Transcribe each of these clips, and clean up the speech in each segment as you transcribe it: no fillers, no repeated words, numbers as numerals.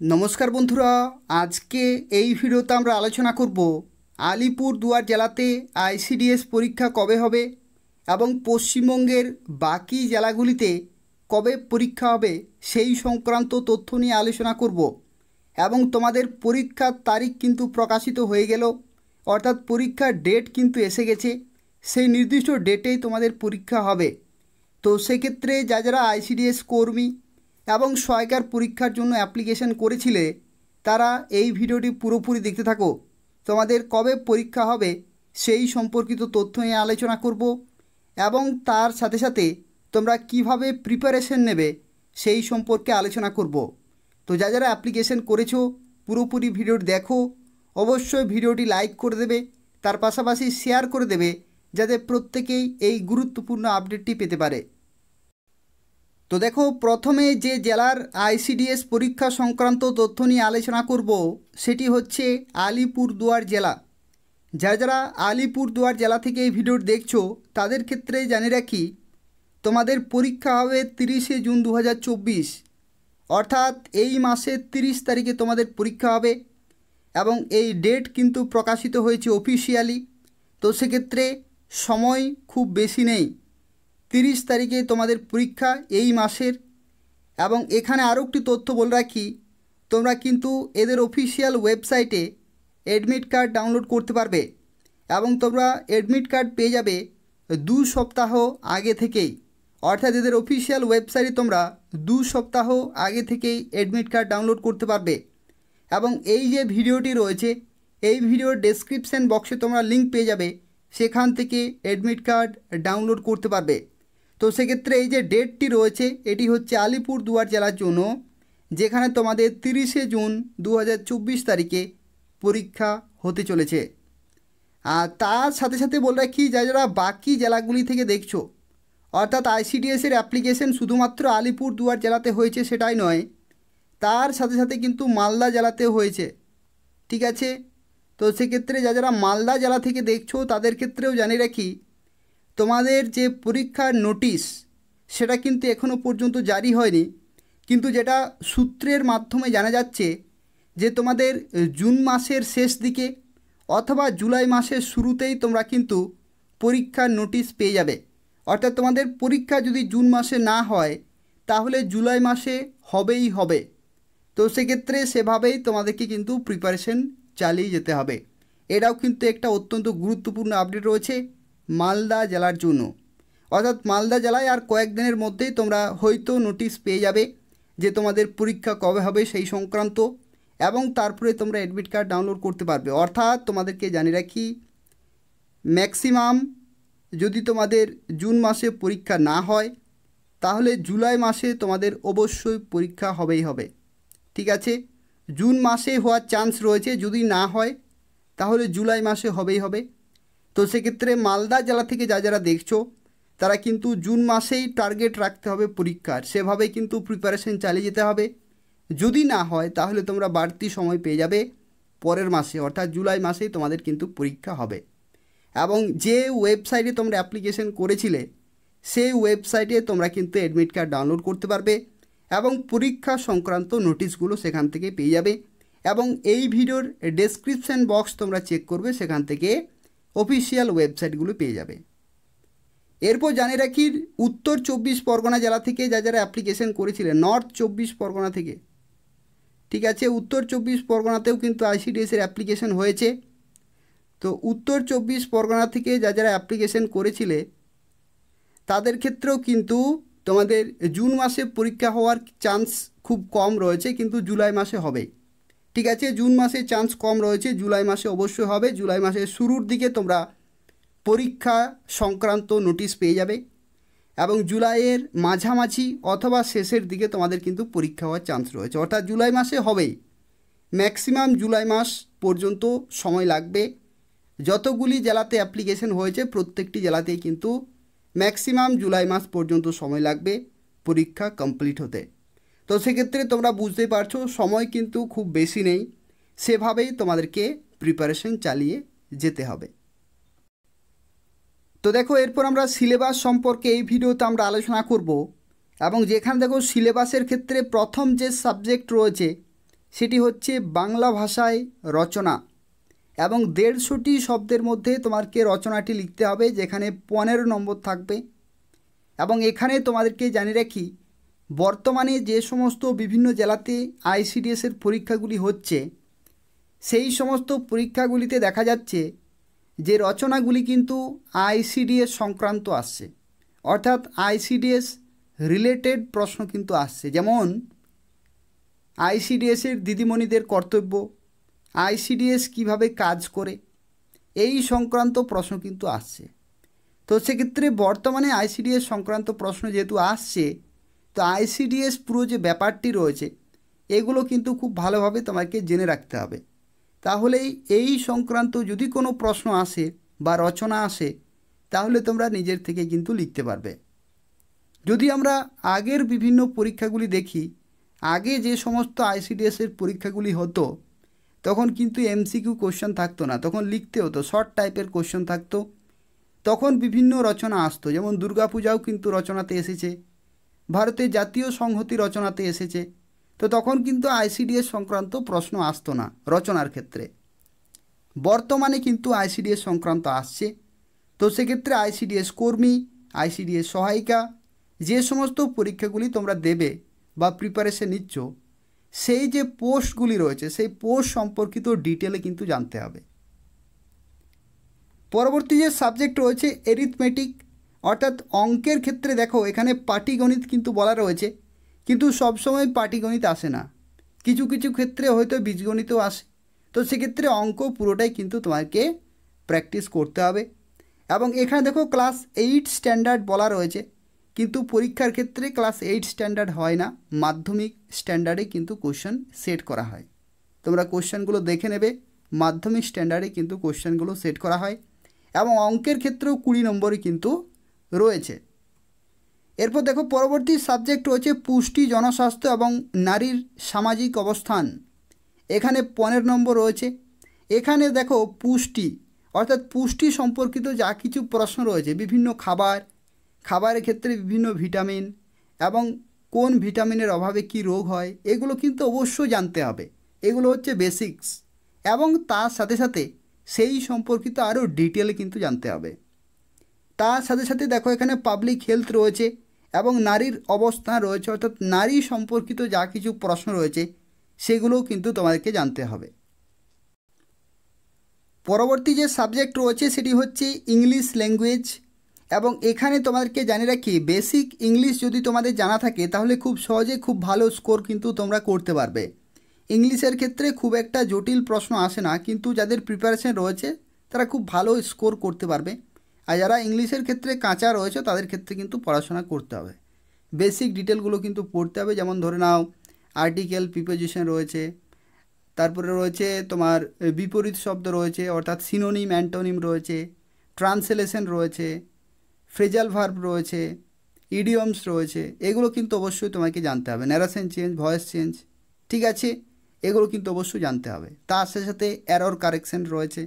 নমস্কার বন্ধুরা, আজকে এই ভিডিওতে আমরা আলোচনা করব আলিপুরদুয়ার জেলাতে আইসিডিএস পরীক্ষা কবে হবে এবং পশ্চিমবঙ্গের বাকি জেলাগুলিতে কবে পরীক্ষা হবে সেই সংক্রান্ত তথ্য নিয়ে আলোচনা করব। এবং তোমাদের পরীক্ষার তারিখ কিন্তু প্রকাশিত হয়ে গেল, অর্থাৎ পরীক্ষার ডেট কিন্তু এসে গেছে। সেই নির্দিষ্ট ডেটেই তোমাদের পরীক্ষা হবে। তো সেক্ষেত্রে যারা আইসিডিএস কর্মী এবং সহায়িকার পরীক্ষার জন্য অ্যাপ্লিকেশন করেছিলে তারা এই ভিডিওটি পুরোপুরি দেখতে থাকো। তোমাদের কবে পরীক্ষা হবে সেই সম্পর্কিত তথ্য নিয়ে আলোচনা করব এবং তার সাথে সাথে তোমরা কিভাবে প্রিপারেশন নেবে সেই সম্পর্কে আলোচনা করব। তো যারা অ্যাপ্লিকেশন করেছো পুরোপুরি ভিডিওটি দেখো, অবশ্যই ভিডিওটি লাইক করে দেবে, তার পাশাপাশি শেয়ার করে দেবে যাতে প্রত্যেকেই এই গুরুত্বপূর্ণ আপডেটটি পেতে পারে। তো দেখো, প্রথমে যে জেলার আইসিডিএস পরীক্ষা সংক্রান্ত তথ্য নিয়ে আলোচনা করব সেটি হচ্ছে আলিপুরদুয়ার জেলা। যারা আলিপুরদুয়ার জেলা থেকে এই ভিডিওটি দেখছো তাদের ক্ষেত্রে জানিয়ে রাখি, তোমাদের পরীক্ষা হবে 30শে জুন 2024, অর্থাৎ এই মাসের 30 তারিখে তোমাদের পরীক্ষা হবে এবং এই ডেট কিন্তু প্রকাশিত হয়েছে অফিসিয়ালি। তো সেক্ষেত্রে সময় খুব বেশি নেই, 30 তারিখে তোমাদের পরীক্ষা এই মাসের। এবং এখানে আরও একটি তথ্য বলে রাখি, তোমরা কিন্তু এদের অফিসিয়াল ওয়েবসাইটে অ্যাডমিট কার্ড ডাউনলোড করতে পারবে এবং তোমরা অ্যাডমিট কার্ড পেয়ে যাবে 2 সপ্তাহ আগে থেকেই। অর্থাৎ এদের অফিসিয়াল ওয়েবসাইটে তোমরা 2 সপ্তাহ আগে থেকেই অ্যাডমিট কার্ড ডাউনলোড করতে পারবে। এবং এই যে ভিডিওটি রয়েছে এই ভিডিওর ডেসক্রিপশন বক্সে তোমরা লিঙ্ক পেয়ে যাবে, সেখান থেকে অ্যাডমিট কার্ড ডাউনলোড করতে পারবে। তো সেক্ষেত্রে এই যে ডেটটি রয়েছে এটি হচ্ছে আলিপুরদুয়ার জেলার জন্য, যেখানে তোমাদের 30শে জুন 2024 তারিখে পরীক্ষা হতে চলেছে। আর তার সাথে সাথে বলে রাখি, যারা বাকি জেলাগুলি থেকে দেখছো, অর্থাৎ আইসিডিএসের অ্যাপ্লিকেশন শুধুমাত্র আলিপুরদুয়ার জেলাতে হয়েছে সেটাই নয়, তার সাথে সাথে কিন্তু মালদা জেলাতেও হয়েছে। ঠিক আছে, তো সেক্ষেত্রে যারা মালদা জেলা থেকে দেখছো তাদের ক্ষেত্রেও জানিয়ে রাখি, তোমাদের যে পরীক্ষার নোটিশ সেটা কিন্তু এখনও পর্যন্ত জারি হয়নি, কিন্তু যেটা সূত্রের মাধ্যমে জানা যাচ্ছে যে তোমাদের জুন মাসের শেষ দিকে অথবা জুলাই মাসের শুরুতেই তোমরা কিন্তু পরীক্ষার নোটিশ পেয়ে যাবে। অর্থাৎ তোমাদের পরীক্ষা যদি জুন মাসে না হয় তাহলে জুলাই মাসে হবেই হবে। তো সেক্ষেত্রে সেভাবেই তোমাদেরকে কিন্তু প্রিপারেশন চালিয়ে যেতে হবে। এটাও কিন্তু একটা অত্যন্ত গুরুত্বপূর্ণ আপডেট রয়েছে মালদা জেলার জন্য। অর্থাৎ মালদা জেলায় আর কয়েকদিনের মধ্যেই তোমরা হয়তো নোটিশ পেয়ে যাবে যে তোমাদের পরীক্ষা কবে হবে সেই সংক্রান্ত, এবং তারপরে তোমরা অ্যাডমিট কার্ড ডাউনলোড করতে পারবে। অর্থাৎ তোমাদেরকে জানিয়ে রাখি, ম্যাক্সিমাম যদি তোমাদের জুন মাসে পরীক্ষা না হয় তাহলে জুলাই মাসে তোমাদের অবশ্যই পরীক্ষা হবেই হবে। ঠিক আছে, জুন মাসে হওয়ার চান্স রয়েছে, যদি না হয় তাহলে জুলাই মাসে হবেই হবে। তো সেক্ষেত্রে মালদা জেলা থেকে যারা দেখছো তারা কিন্তু জুন মাসেই টার্গেট রাখতে হবে পরীক্ষার, সেভাবেই কিন্তু প্রিপারেশন চালিয়ে যেতে হবে। যদি না হয় তাহলে তোমরা বাড়তি সময় পেয়ে যাবে পরের মাসে, অর্থাৎ জুলাই মাসেই তোমাদের কিন্তু পরীক্ষা হবে। এবং যে ওয়েবসাইটে তোমরা অ্যাপ্লিকেশন করেছিলে সেই ওয়েবসাইটে তোমরা কিন্তু অ্যাডমিট কার্ড ডাউনলোড করতে পারবে এবং পরীক্ষা সংক্রান্ত নোটিশগুলো সেখান থেকে পেয়ে যাবে। এবং এই ভিডিওর ডেসক্রিপশন বক্স তোমরা চেক করবে, সেখান থেকে অফিসিয়াল ওয়েবসাইটগুলো পেয়ে যাবে। এরপর জানিয়ে রাখি, উত্তর 24 পরগনা জেলা থেকে যারা অ্যাপ্লিকেশন করেছিলেন, নর্থ 24 পরগনা থেকে, ঠিক আছে, উত্তর 24 পরগনাতেও কিন্তু আইসিডিএসের অ্যাপ্লিকেশন হয়েছে। তো উত্তর 24 পরগনা থেকে যারা অ্যাপ্লিকেশন করেছিলে তাদের ক্ষেত্রেও কিন্তু তোমাদের জুন মাসে পরীক্ষা হওয়ার চান্স খুব কম রয়েছে, কিন্তু জুলাই মাসে হবে। ঠিক আছে, জুন মাসে চান্স কম রয়েছে, জুলাই মাসে অবশ্যই হবে। জুলাই মাসের শুরুর দিকে তোমরা পরীক্ষা সংক্রান্ত নোটিশ পেয়ে যাবে এবং জুলাইয়ের মাঝামাঝি অথবা শেষের দিকে তোমাদের কিন্তু পরীক্ষা হওয়ার চান্স রয়েছে। অর্থাৎ জুলাই মাসে হবেই, ম্যাক্সিমাম জুলাই মাস পর্যন্ত সময় লাগবে। যতগুলি জেলাতে অ্যাপ্লিকেশন হয়েছে প্রত্যেকটি জেলাতেই কিন্তু ম্যাক্সিমাম জুলাই মাস পর্যন্ত সময় লাগবে পরীক্ষা কমপ্লিট হতে। তো সেক্ষেত্রে তোমরা বুঝতেই পারছো সময় কিন্তু খুব বেশি নেই, সেভাবেই তোমাদেরকে প্রিপারেশন চালিয়ে যেতে হবে। তো দেখো, এরপর আমরা সিলেবাস সম্পর্কে এই ভিডিওতে আমরা আলোচনা করব। এবং যেখানে দেখো সিলেবাসের ক্ষেত্রে প্রথম যে সাবজেক্ট রয়েছে সেটি হচ্ছে বাংলা ভাষায় রচনা, এবং 150টি শব্দের মধ্যে তোমাকে রচনাটি লিখতে হবে, যেখানে 15 নম্বর থাকবে। এবং এখানে তোমাদেরকে জানিয়ে রাখি, বর্তমানে যে সমস্ত বিভিন্ন জেলাতে আইসিডিএসের পরীক্ষাগুলি হচ্ছে, সেই সমস্ত পরীক্ষাগুলিতে দেখা যাচ্ছে যে রচনাগুলি কিন্তু আইসিডিএস সংক্রান্ত আসছে, অর্থাৎ আইসিডিএস রিলেটেড প্রশ্ন কিন্তু আসছে। যেমন আইসিডিএসের দিদিমণিদের কর্তব্য, আইসিডিএস কিভাবে কাজ করে, এই সংক্রান্ত প্রশ্ন কিন্তু আসছে। তো সেক্ষেত্রে বর্তমানে আইসিডিএস সংক্রান্ত প্রশ্ন যেহেতু আসছে, তো আইসিডিএস পুরো যে ব্যাপারটি রয়েছে এগুলো কিন্তু খুব ভালোভাবে তোমাকে জেনে রাখতে হবে। তাহলেই এই সংক্রান্ত যদি কোনো প্রশ্ন আসে বা রচনা আসে, তাহলে তোমরা নিজের থেকে কিন্তু লিখতে পারবে। যদি আমরা আগের বিভিন্ন পরীক্ষাগুলি দেখি, আগে যে সমস্ত আইসিডিএসের পরীক্ষাগুলি হতো, তখন কিন্তু এমসিকিউ কোশ্চেন থাকতো না, তখন লিখতে হতো, শর্ট টাইপের কোশ্চেন থাকতো। তখন বিভিন্ন রচনা আসতো, যেমন দুর্গাপূজাও কিন্তু রচনাতে এসেছে, ভারতের জাতীয় সংহতি রচনাতে এসেছে। তো তখন কিন্তু আইসিডিএস সংক্রান্ত প্রশ্ন আসতো না রচনার ক্ষেত্রে। বর্তমানে কিন্তু আইসিডিএস সংক্রান্ত আসছে। তো সেক্ষেত্রে আইসিডিএস কর্মী, আইসিডিএস সহায়িকা, যে সমস্ত পরীক্ষাগুলি তোমরা দেবে বা প্রিপারেশন নিচ্ছ, সেই যে পোস্টগুলি রয়েছে সেই পোস্ট সম্পর্কিত ডিটেলে কিন্তু জানতে হবে। পরবর্তী যে সাবজেক্ট রয়েছে এরিথমেটিক, অর্থাৎ অঙ্কের ক্ষেত্রে দেখো এখানে পাটিগণিত কিন্তু বলা রয়েছে, কিন্তু সবসময় পাটিগণিত আসে না, কিছু কিছু ক্ষেত্রে হয়তো বীজগণিতও আসে। তো সেক্ষেত্রে অঙ্ক পুরোটাই কিন্তু তোমাকে প্র্যাকটিস করতে হবে। এবং এখানে দেখো ক্লাস 8 স্ট্যান্ডার্ড বলা রয়েছে, কিন্তু পরীক্ষার ক্ষেত্রে ক্লাস 8 স্ট্যান্ডার্ড হয় না, মাধ্যমিক স্ট্যান্ডার্ডে কিন্তু কোশ্চেন সেট করা হয়। তোমরা কোশ্চেনগুলো দেখে নেবে, মাধ্যমিক স্ট্যান্ডার্ডে কিন্তু কোশ্চেনগুলো সেট করা হয়। এবং অঙ্কের ক্ষেত্রেও 20 নম্বরই কিন্তু রয়েছে। এরপর দেখো পরবর্তী সাবজেক্ট রয়েছে পুষ্টি, জনস্বাস্থ্য এবং নারীর সামাজিক অবস্থান। এখানে 15 নম্বর রয়েছে। এখানে দেখো পুষ্টি, অর্থাৎ পুষ্টি সম্পর্কিত যা কিছু প্রশ্ন রয়েছে, বিভিন্ন খাবারের ক্ষেত্রে বিভিন্ন ভিটামিন এবং কোন ভিটামিনের অভাবে কি রোগ হয়, এগুলো কিন্তু অবশ্যই জানতে হবে। এগুলো হচ্ছে বেসিক্স, এবং তার সাথে সাথে সেই সম্পর্কিত আরও ডিটেলে কিন্তু জানতে হবে। তার সাথে সাথে দেখো এখানে পাবলিক হেলথ রয়েছে এবং নারীর অবস্থান রয়েছে, অর্থাৎ নারী সম্পর্কিত যা কিছু প্রশ্ন রয়েছে সেগুলোও কিন্তু তোমাদেরকে জানতে হবে। পরবর্তী যে সাবজেক্ট রয়েছে সেটি হচ্ছে ইংলিশ ল্যাঙ্গুয়েজ, এবং এখানে তোমাদেরকে জানিয়ে রাখি, বেসিক ইংলিশ যদি তোমাদের জানা থাকে তাহলে খুব সহজে খুব ভালো স্কোর কিন্তু তোমরা করতে পারবে। ইংলিশের ক্ষেত্রে খুব একটা জটিল প্রশ্ন আসে না, কিন্তু যাদের প্রিপারেশন রয়েছে তারা খুব ভালো স্কোর করতে পারবে। আর যারা ইংলিশের ক্ষেত্রে কাঁচা রয়েছে তাদের ক্ষেত্রে কিন্তু পড়াশোনা করতে হবে, বেসিক ডিটেলগুলো কিন্তু পড়তে হবে। যেমন ধরে নাও আর্টিকেল, প্রিপোজিশন রয়েছে, তারপরে রয়েছে তোমার বিপরীত শব্দ রয়েছে, অর্থাৎ সিনোনিম, অ্যান্টোনিম রয়েছে, ট্রান্সলেশন রয়েছে, ফ্রেজাল ভার্ব রয়েছে, ইডিয়মস রয়েছে। এগুলো কিন্তু অবশ্যই তোমাকে জানতে হবে। ন্যারেশন চেঞ্জ, ভয়েস চেঞ্জ, ঠিক আছে, এগুলো কিন্তু অবশ্যই জানতে হবে। তার সাথে সাথে এরর কারেকশন রয়েছে,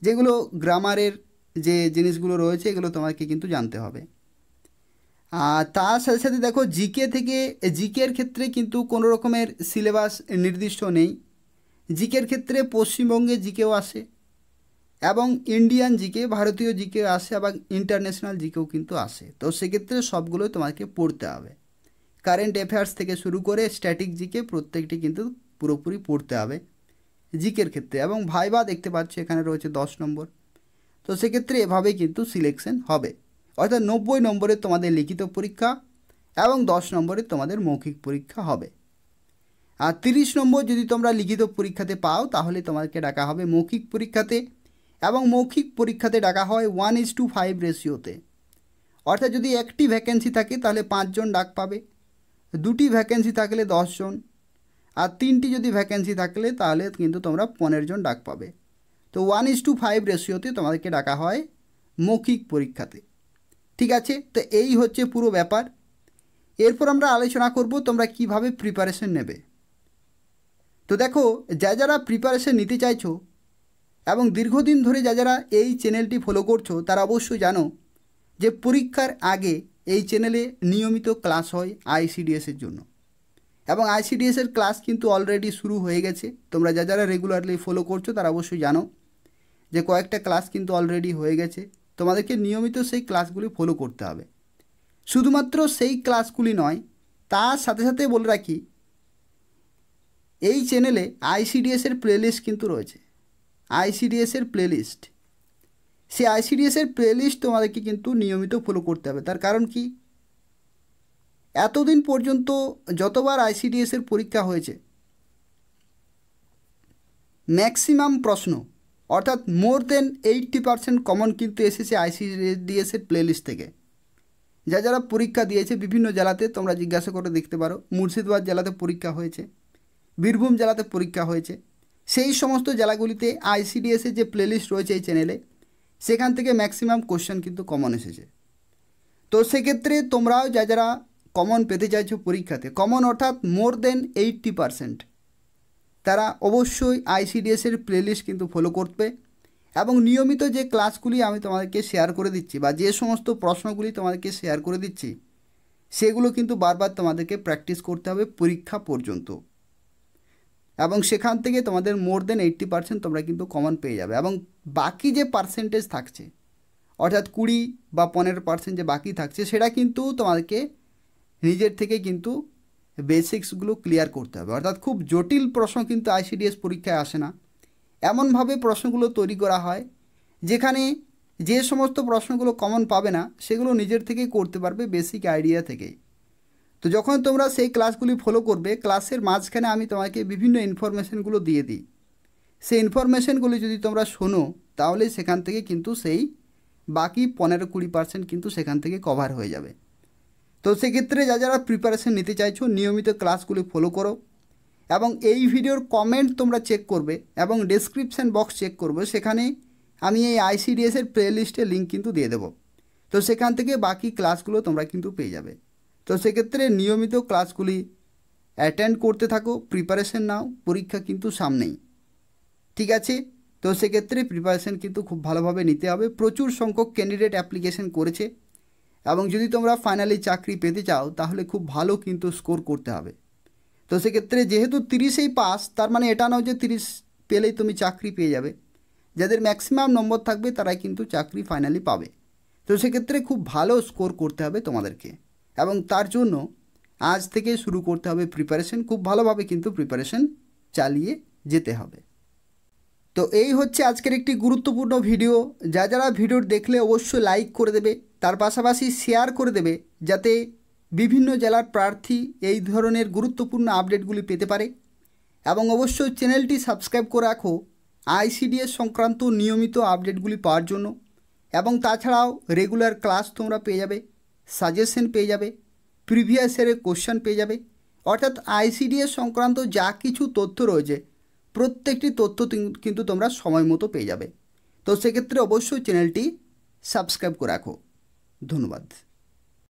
যেগুলো গ্রামারের যে জিনিসগুলো রয়েছে এগুলো তোমাকে কিন্তু জানতে হবে। আর তার সাথে সাথে দেখো জিকের ক্ষেত্রে কিন্তু কোনো রকমের সিলেবাস নির্দিষ্ট নেই। জিকের ক্ষেত্রে পশ্চিমবঙ্গে জিকেও আসে, এবং ইন্ডিয়ান জিকে, ভারতীয় জিকে আসে, এবং ইন্টারন্যাশনাল জিকেও কিন্তু আসে। তো সেক্ষেত্রে সবগুলোই তোমাকে পড়তে হবে। কারেন্ট অ্যাফেয়ার্স থেকে শুরু করে স্ট্যাটিক জিকে প্রত্যেকটি কিন্তু পুরোপুরি পড়তে হবে জিকের ক্ষেত্রে। এবং ভাইবা দেখতে পাচ্ছ এখানে রয়েছে 10 নম্বর। তো সেক্ষেত্রে এভাবেই কিন্তু সিলেকশন হবে, অর্থাৎ 90 নম্বরের তোমাদের লিখিত পরীক্ষা এবং 10 নম্বরের তোমাদের মৌখিক পরীক্ষা হবে। আর 30 নম্বর যদি তোমরা লিখিত পরীক্ষাতে পাও তাহলে তোমাকে ডাকা হবে মৌখিক পরীক্ষাতে, এবং মৌখিক পরীক্ষাতে ডাকা হয় 1:5 রেশিওতে। অর্থাৎ যদি একটি ভ্যাকেন্সি থাকে তাহলে 5 জন ডাক পাবে, 2টি ভ্যাকেন্সি থাকলে 10 জন, আর 3টি যদি ভ্যাকেন্সি থাকলে তাহলে কিন্তু তোমরা 15 জন ডাক পাবে। তো 1:5 রেশিওতে তোমাদেরকে ডাকা হয় মৌখিক পরীক্ষাতে, ঠিক আছে। তো এই হচ্ছে পুরো ব্যাপার। এরপর আমরা আলোচনা করব তোমরা কিভাবে প্রিপারেশন নেবে। তো দেখো, যারা প্রিপারেশন নিতে চাইছো এবং দীর্ঘদিন ধরে যারা এই চ্যানেলটি ফলো করছো তারা অবশ্যই জানো যে পরীক্ষার আগে এই চ্যানেলে নিয়মিত ক্লাস হয় আইসিডিএসের জন্য, এবং আইসিডিএসের ক্লাস কিন্তু অলরেডি শুরু হয়ে গেছে। তোমরা যারা রেগুলারলি ফলো করছো তারা অবশ্যই জানো যে কয়েকটা ক্লাস কিন্তু অলরেডি হয়ে গেছে। তোমাদেরকে নিয়মিত সেই ক্লাসগুলি ফলো করতে হবে। শুধুমাত্র সেই ক্লাসগুলি নয়, তার সাথে সাথে বলে রাখি এই চ্যানেলে আইসিডিএসের প্লেলিস্ট কিন্তু রয়েছে। আইসিডিএসের প্লেলিস্ট, সেই আইসিডিএসের প্লেলিস্ট তোমাদেরকে কিন্তু নিয়মিত ফলো করতে হবে। তার কারণ কি, এতদিন পর্যন্ত যতবার আইসিডিএসের পরীক্ষা হয়েছে ম্যাক্সিমাম প্রশ্ন অর্থাৎ মোর দেন 80% কমন কিন্তু এসেছে আইসিডিএসের প্লেলিস্ট থেকে। যারা পরীক্ষা দিয়েছে বিভিন্ন জেলাতে তোমরা জিজ্ঞাসা করে দেখতে পারো। মুর্শিদাবাদ জেলাতে পরীক্ষা হয়েছে, বীরভূম জেলাতে পরীক্ষা হয়েছে। সেই সমস্ত জেলাগুলিতে আইসিডিএসের যে প্লেলিস্ট রয়েছে এই চ্যানেলে, সেখান থেকে ম্যাক্সিমাম কোশ্চেন কিন্তু কমন এসেছে। তো সেক্ষেত্রে তোমরাও যারা কমন পেতে চাইছো পরীক্ষাতে, কমন অর্থাৎ মোর দেন 80%, তারা অবশ্যই আইসিডিএসের প্লেলিস্ট কিন্তু ফলো করবে। এবং নিয়মিত যে ক্লাসগুলি আমি তোমাদেরকে শেয়ার করে দিচ্ছি বা যে সমস্ত প্রশ্নগুলি তোমাদেরকে শেয়ার করে দিচ্ছি, সেগুলো কিন্তু বারবার তোমাদেরকে প্র্যাকটিস করতে হবে পরীক্ষা পর্যন্ত। এবং সেখান থেকে তোমাদের মোর দেন 80% তোমরা কিন্তু কমন পেয়ে যাবে। এবং বাকি যে পার্সেন্টেজ থাকছে অর্থাৎ 20 বা 15% যে বাকি থাকছে, সেটা কিন্তু তোমাদেরকে নিজের থেকে কিন্তু বেসিক্সগুলো ক্লিয়ার করতে হবে। অর্থাৎ খুব জটিল প্রশ্ন কিন্তু আইসিডিএস পরীক্ষায় আসে না। এমনভাবে প্রশ্নগুলো তৈরি করা হয় যেখানে যে সমস্ত প্রশ্নগুলো কমন পাবে না সেগুলো নিজের থেকেই করতে পারবে বেসিক আইডিয়া থেকেই। তো যখন তোমরা সেই ক্লাসগুলি ফলো করবে, ক্লাসের মাঝখানে আমি তোমাকে বিভিন্ন ইনফরমেশনগুলো দিয়ে দিই। সেই ইনফরমেশনগুলি যদি তোমরা শোনো তাহলে সেখান থেকে কিন্তু সেই বাকি 15-20% কিন্তু সেখান থেকে কভার হয়ে যাবে। তো সেক্ষেত্রে যারা প্রিপারেশন নিতে চাইছো নিয়মিত ক্লাসগুলি ফলো করো। এবং এই ভিডিওর কমেন্ট তোমরা চেক করবে এবং ডেসক্রিপশান বক্স চেক করবে, সেখানে আমি এই আইসিডিএসের প্লেলিস্টের লিঙ্ক কিন্তু দিয়ে দেবো। তো সেখান থেকে বাকি ক্লাসগুলো তোমরা কিন্তু পেয়ে যাবে। তো সেক্ষেত্রে নিয়মিত ক্লাসগুলি অ্যাটেন্ড করতে থাকো, প্রিপারেশন নাও, পরীক্ষা কিন্তু সামনেই, ঠিক আছে? তো সেক্ষেত্রে প্রিপারেশন কিন্তু খুব ভালোভাবে নিতে হবে। প্রচুর সংখ্যক ক্যান্ডিডেট অ্যাপ্লিকেশন করেছে এবং যদি তোমরা ফাইনালি চাকরি পেতে চাও তাহলে খুব ভালো কিন্তু স্কোর করতে হবে। তো সেক্ষেত্রে যেহেতু 30-এই পাস, তার মানে এটা নয় যে 30 পেলেই তুমি চাকরি পেয়ে যাবে। যাদের ম্যাক্সিমাম নম্বর থাকবে তারাই কিন্তু চাকরি ফাইনালি পাবে। তো সেক্ষেত্রে খুব ভালো স্কোর করতে হবে তোমাদেরকে এবং তার জন্য আজ থেকে শুরু করতে হবে প্রিপারেশন। খুব ভালোভাবে কিন্তু প্রিপারেশন চালিয়ে যেতে হবে। তো এই হচ্ছে আজকের একটি গুরুত্বপূর্ণ ভিডিও। যারা ভিডিও দেখলে অবশ্যই লাইক করে দেবে, তার পাশাপাশি শেয়ার করে দেবে যাতে বিভিন্ন জেলার প্রার্থী এই ধরনের গুরুত্বপূর্ণ আপডেটগুলি পেতে পারে। এবং অবশ্যই চ্যানেলটি সাবস্ক্রাইব করে রাখো আইসিডিএস সংক্রান্ত নিয়মিত আপডেটগুলি পাওয়ার জন্য। এবং তাছাড়াও রেগুলার ক্লাস তোমরা পেয়ে যাবে, সাজেশন পেয়ে যাবে, প্রিভিয়াস ইয়ারের কোশ্চেন পেয়ে যাবে। অর্থাৎ আইসিডিএস সংক্রান্ত যা কিছু তথ্য রয়েছে প্রত্যেকটি তথ্য কিন্তু তোমরা সময় মতো পেয়ে যাবে। তো সেক্ষেত্রে অবশ্যই চ্যানেলটি সাবস্ক্রাইব করে রাখো। ধন্যবাদ।